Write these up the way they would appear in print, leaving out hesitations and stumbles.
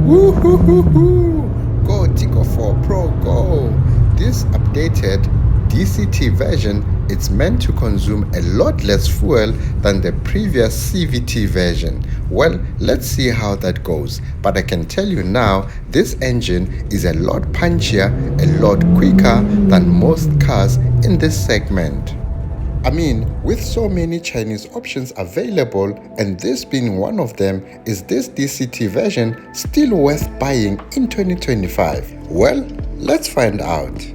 Woohoo! Go Tiggo 4 Pro, go! This updated DCT version is meant to consume a lot less fuel than the previous CVT version. Well, let's see how that goes. But I can tell you now, this engine is a lot punchier, a lot quicker than most cars in this segment. I mean, with so many Chinese options available, and this being one of them, is this DCT version still worth buying in 2025? Well, let's find out.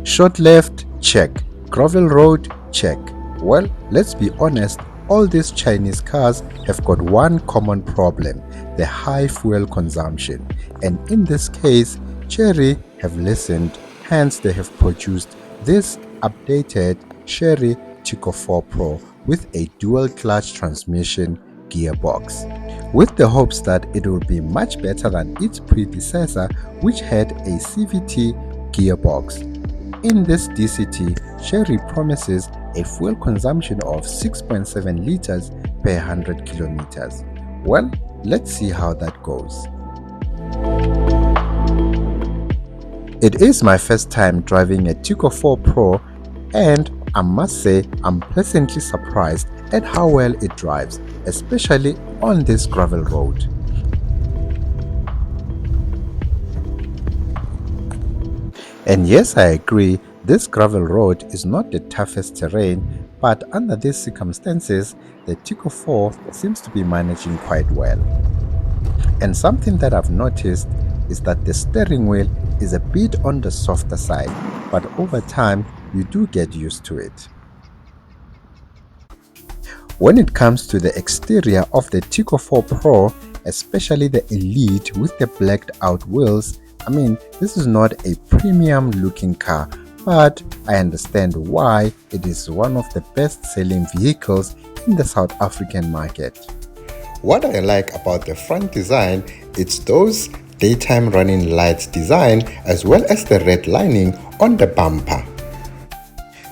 Short left, check. Gravel road, check. Well, let's be honest, all these Chinese cars have got one common problem, the high fuel consumption. And in this case, Chery have listened, hence they have produced this updated Chery Tiggo 4 Pro with a dual clutch transmission gearbox, with the hopes that it will be much better than its predecessor, which had a CVT gearbox. In this DCT, Chery promises a fuel consumption of 6.7 liters per 100 kilometers. Well, let's see how that goes. It is my first time driving a Tiggo 4 Pro, and I must say I'm pleasantly surprised at how well it drives, especially on this gravel road. And yes, I agree, this gravel road is not the toughest terrain, but under these circumstances, the Tiggo 4 seems to be managing quite well. And something that I've noticed is that the steering wheel is a bit on the softer side, but over time, you do get used to it. When it comes to the exterior of the Tiggo 4 Pro, especially the Elite with the blacked out wheels, I mean, this is not a premium looking car, but I understand why it is one of the best selling vehicles in the South African market. What I like about the front design, it's those daytime running lights design as well as the red lining on the bumper.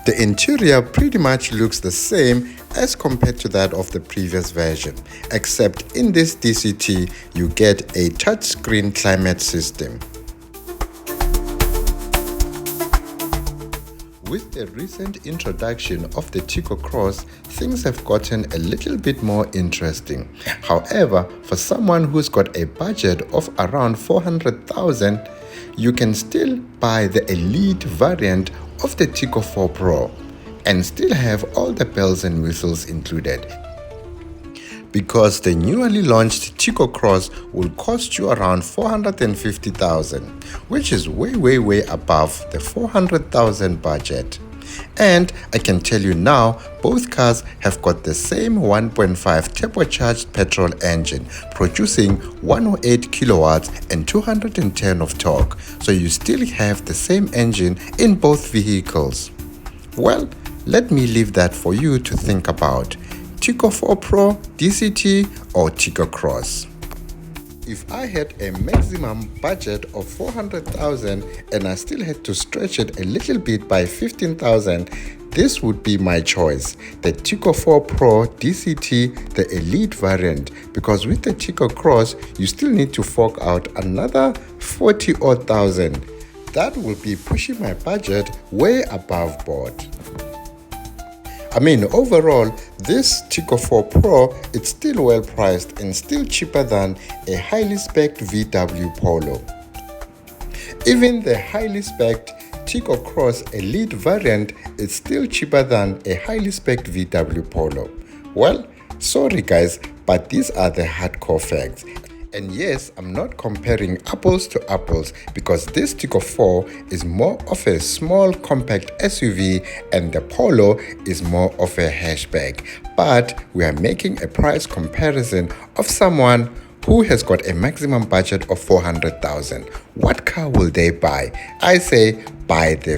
The interior pretty much looks the same as compared to that of the previous version, except in this DCT you get a touchscreen climate system. With the recent introduction of the Tiggo Cross, things have gotten a little bit more interesting. However, for someone who's got a budget of around 400,000, you can still buy the Elite variant of the Tiggo 4 Pro and still have all the bells and whistles included, because the newly launched Tiggo Cross will cost you around 450,000, which is way above the 400,000 budget. And I can tell you now, both cars have got the same 1.5 turbocharged petrol engine, producing 108 kilowatts and 210 of torque, so you still have the same engine in both vehicles. Well, let me leave that for you to think about. Tiggo 4 Pro, DCT or Tiggo Cross? If I had a maximum budget of 400,000 and I still had to stretch it a little bit by 15,000, this would be my choice, the Tiggo 4 Pro DCT, the Elite variant, because with the Tiggo Cross you still need to fork out another 40,000 odd. That will be pushing my budget way above board. I mean, overall, this Tiggo 4 Pro, it's still well priced and still cheaper than a highly spec'd VW Polo. Even the highly spec'd Tiggo Cross Elite variant is still cheaper than a highly spec'd VW Polo. Well, sorry guys, but these are the hardcore facts. And yes, I'm not comparing apples to apples, because this Tiggo 4 is more of a small compact SUV and the Polo is more of a hatchback. But we are making a price comparison of someone who has got a maximum budget of 400,000. What car will they buy? I say buy the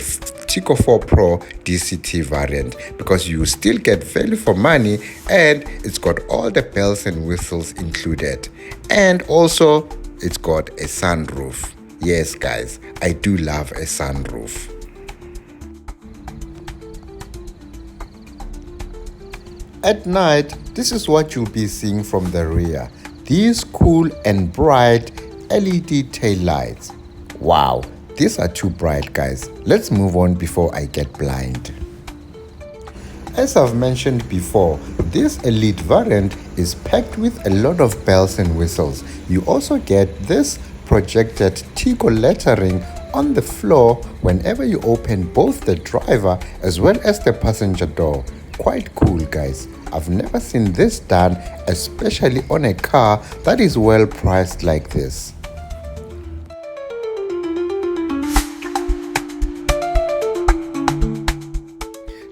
Tiggo 4 Pro DCT variant, because you still get value for money and it's got all the bells and whistles included. And also it's got a sunroof. Yes guys, I do love a sunroof. At night, this is what you'll be seeing from the rear. These cool and bright LED tail lights. Wow, these are too bright guys. Let's move on before I get blind. As I've mentioned before, this elite variant is packed with a lot of bells and whistles. You also get this projected Tiggo lettering on the floor whenever you open both the driver as well as the passenger door. Quite cool guys. I've never seen this done, especially on a car that is well priced like this.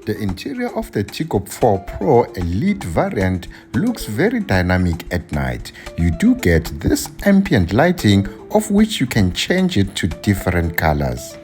The interior of the Tiggo 4 Pro Elite variant looks very dynamic at night. You do get this ambient lighting, of which you can change it to different colors.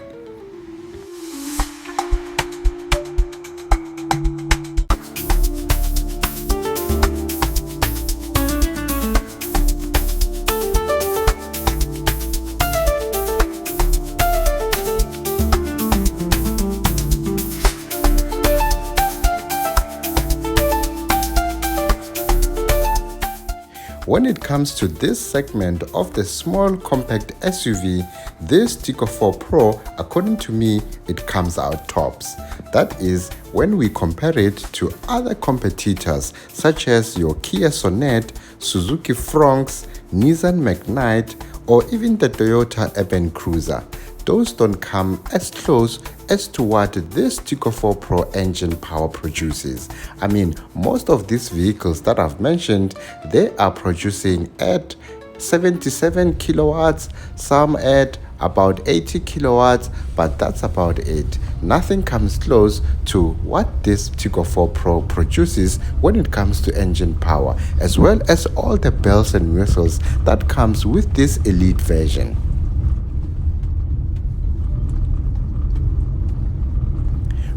When it comes to this segment of the small compact SUV, this Tiggo 4 Pro, according to me, it comes out tops. That is, when we compare it to other competitors such as your Kia Sonet, Suzuki Fronx, Nissan Magnite, or even the Toyota Urban Cruiser. Those don't come as close as to what this Tiggo 4 Pro engine power produces. I mean, most of these vehicles that I've mentioned, they are producing at 77 kilowatts, some at about 80 kilowatts, but that's about it. Nothing comes close to what this Tiggo 4 Pro produces when it comes to engine power, as well as all the bells and whistles that comes with this elite version.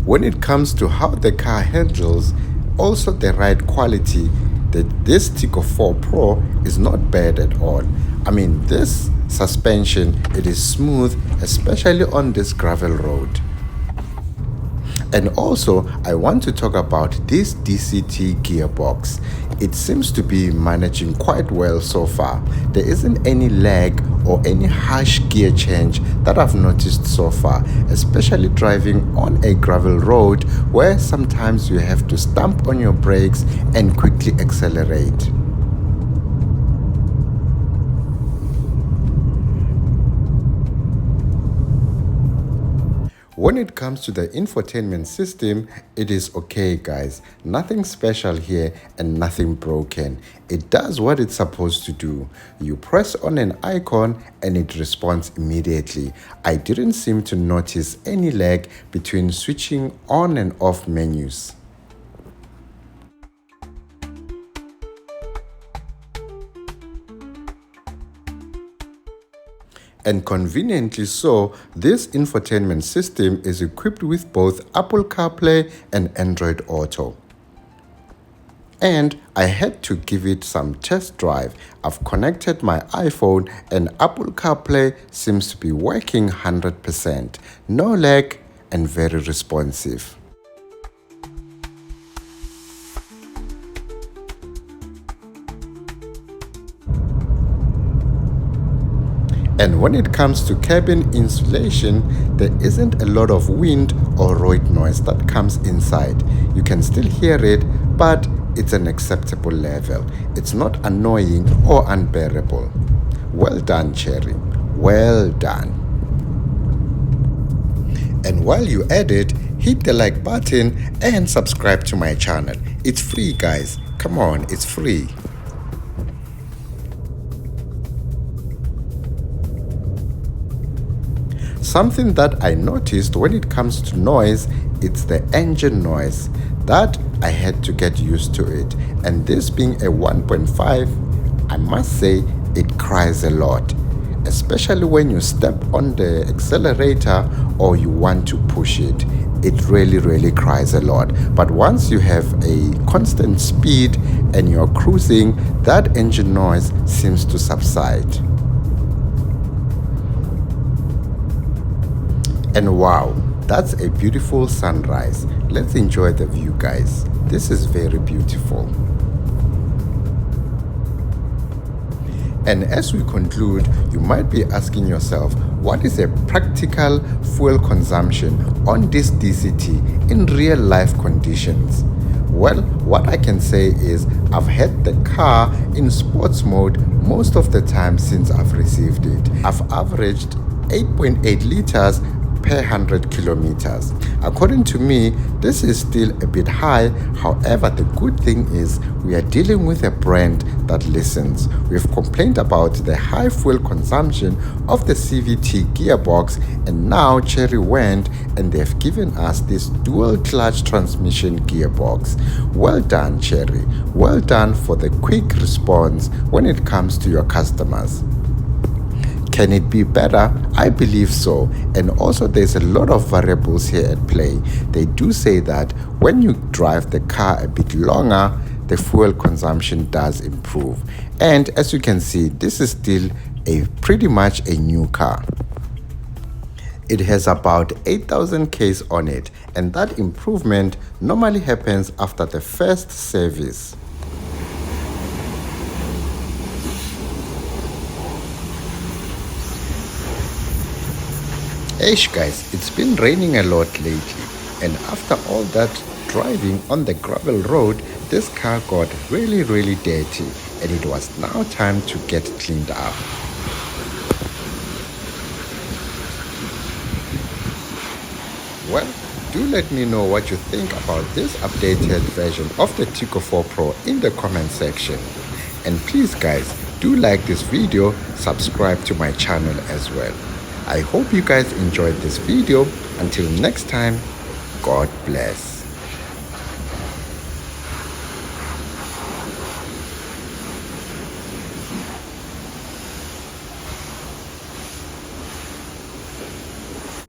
When it comes to how the car handles, also the ride quality, this Tiggo 4 Pro is not bad at all. I mean, this suspension, it is smooth, especially on this gravel road. And also, I want to talk about this DCT gearbox. It seems to be managing quite well so far. There isn't any lag or any harsh gear change that I've noticed so far, especially driving on a gravel road where sometimes you have to stamp on your brakes and quickly accelerate. When it comes to the infotainment system, it is okay guys. Nothing special here and nothing broken. It does what it's supposed to do. You press on an icon and it responds immediately. I didn't seem to notice any lag between switching on and off menus. And conveniently so, this infotainment system is equipped with both Apple CarPlay and Android Auto. And I had to give it some test drive. I've connected my iPhone and Apple CarPlay seems to be working 100%. No lag and very responsive. And when it comes to cabin insulation, there isn't a lot of wind or road noise that comes inside. You can still hear it, but it's an acceptable level. It's not annoying or unbearable. Well done, Chery. Well done. And while you edit, hit the like button and subscribe to my channel. It's free, guys. Come on, it's free. Something that I noticed when it comes to noise, it's the engine noise. That I had to get used to it. And this being a 1.5, I must say it cries a lot. especially when you step on the accelerator or you want to push it. It really cries a lot. But once you have a constant speed and you're cruising, that engine noise seems to subside. And wow, that's a beautiful sunrise. Let's enjoy the view, guys. This is very beautiful. And as we conclude, you might be asking yourself, what is a practical fuel consumption on this DCT in real life conditions? Well, what I can say is I've had the car in sports mode most of the time since I've received it. I've averaged 8.8 liters per 100 kilometers. According to me, this is still a bit high. However, the good thing is we are dealing with a brand that listens. We've complained about the high fuel consumption of the CVT gearbox, and now Chery went and they've given us this dual clutch transmission gearbox. Well done, Chery. Well done for the quick response when it comes to your customers. Can it be better? I believe so. And also there's a lot of variables here at play. They do say that when you drive the car a bit longer, the fuel consumption does improve. And as you can see, this is still pretty much a new car. It has about 8,000 Ks on it, and that improvement normally happens after the first service. Eish guys, it's been raining a lot lately, and after all that driving on the gravel road, this car got really dirty, and it was now time to get cleaned up. Well, do let me know what you think about this updated version of the Tiggo 4 Pro in the comment section. And please guys, do like this video, subscribe to my channel as well. I hope you guys enjoyed this video. Until next time, God bless.